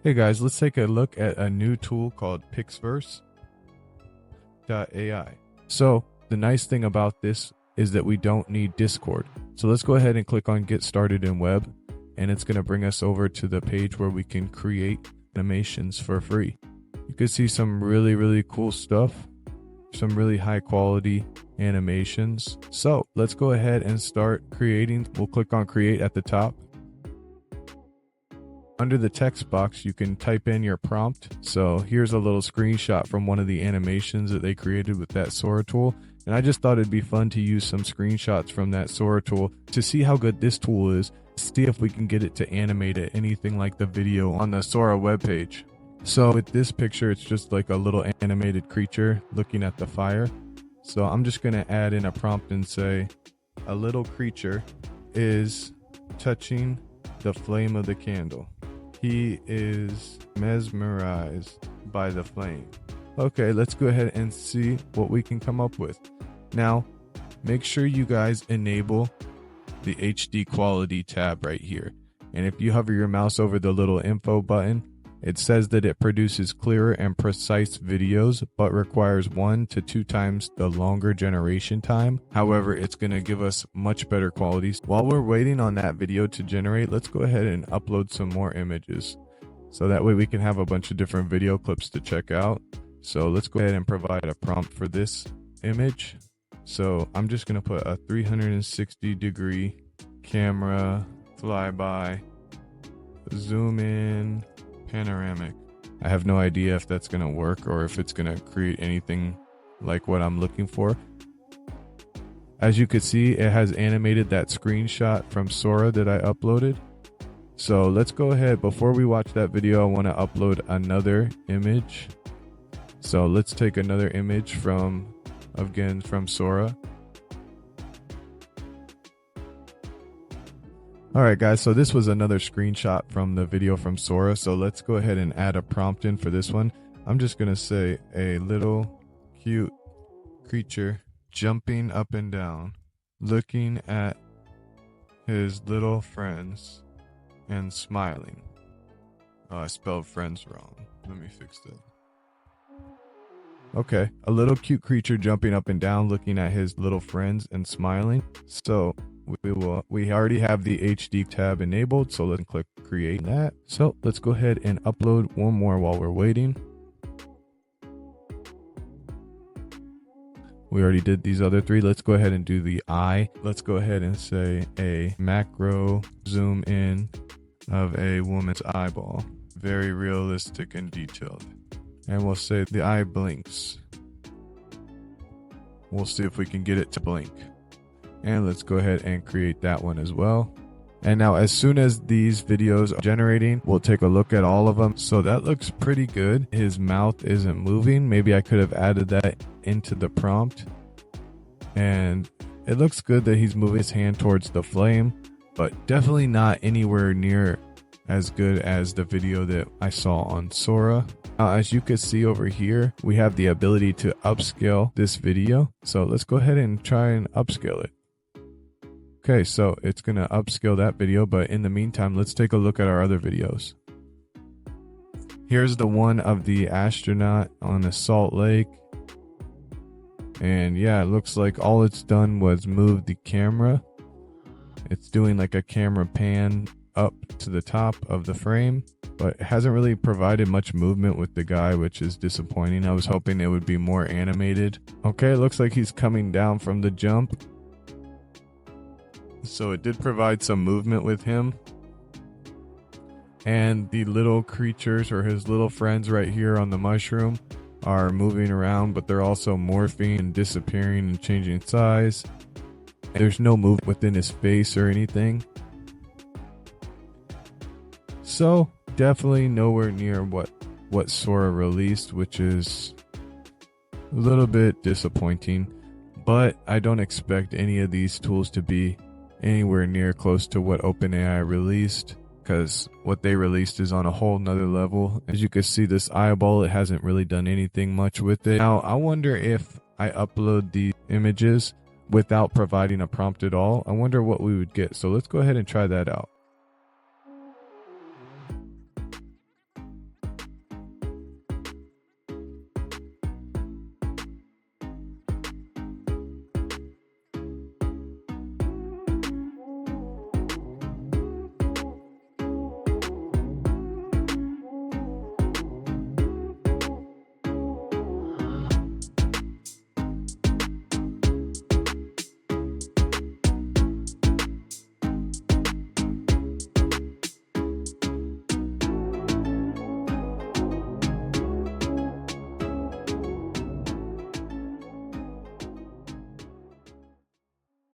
Hey guys, let's take a look at a new tool called Pixverse.ai. So the nice thing about this is that we don't need Discord. So let's go ahead and click on Get Started in Web, and it's going to bring us over to the page where we can create animations for free. You can see some really cool stuff, some really high quality animations. So let's go ahead and start creating. We'll click on Create at the top. Under the text box, you can type in your prompt. So here's a little screenshot from one of the animations that they created with that Sora tool. And I just thought it'd be fun to use some screenshots from that Sora tool to see how good this tool is, see if we can get it to animate it, anything like the video on the Sora webpage. So with this picture, it's just like a little animated creature looking at the fire. So I'm just going to add in a prompt and say, a little creature is touching the flame of the candle. He is mesmerized by the flame. Okay, let's go ahead and see what we can come up with. Now, make sure you guys enable the HD quality tab right here. And if you hover your mouse over the little info button, it says that it produces clearer and precise videos, but requires 1 to 2 times the longer generation time. However, it's going to give us much better quality. While we're waiting on that video to generate, let's go ahead and upload some more images. So that way we can have a bunch of different video clips to check out. So let's go ahead and provide a prompt for this image. So I'm just going to put a 360-degree camera flyby, zoom in, panoramic. I have no idea if that's going to work or if it's going to create anything like what I'm looking for. As you can see, it has animated that screenshot from Sora that I uploaded. So let's go ahead. Before we watch that video, I want to upload another image. So let's take another image from Sora. Alright guys, so this was another screenshot from the video from Sora. So let's go ahead and add a prompt in for this one. I'm just going to say a little cute creature jumping up and down, looking at his little friends and smiling. Oh, I spelled friends wrong. Let me fix that. Okay, a little cute creature jumping up and down, looking at his little friends and smiling. So we already have the HD tab enabled, so let's click create that. So let's go ahead and upload one more while we're waiting. We already did these other 3. Let's go ahead and do the eye. Let's go ahead and say a macro zoom in of a woman's eyeball. Very realistic and detailed. And we'll say the eye blinks. We'll see if we can get it to blink. And let's go ahead and create that one as well. And now as soon as these videos are generating, we'll take a look at all of them. So that looks pretty good. His mouth isn't moving. Maybe I could have added that into the prompt. And it looks good that he's moving his hand towards the flame, but definitely not anywhere near as good as the video that I saw on Sora. Now, as you can see over here, we have the ability to upscale this video. So let's go ahead and try and upscale it. Okay, so it's going to upscale that video, but in the meantime, let's take a look at our other videos. Here's the one of the astronaut on the Salt Lake. And yeah, it looks like all it's done was move the camera. It's doing like a camera pan up to the top of the frame, but it hasn't really provided much movement with the guy, which is disappointing. I was hoping it would be more animated. Okay, it looks like he's coming down from the jump. So it did provide some movement with him. And the little creatures, or his little friends right here on the mushroom, are moving around, but they're also morphing and disappearing and changing size. And there's no movement within his face or anything. So definitely nowhere near what Sora released, which is a little bit disappointing. But I don't expect any of these tools to be anywhere near close to what OpenAI released, because what they released is on a whole nother level. As you can see, this eyeball, it hasn't really done anything much with it. Now, I wonder if I upload the images without providing a prompt at all, I wonder what we would get. So let's go ahead and try that out.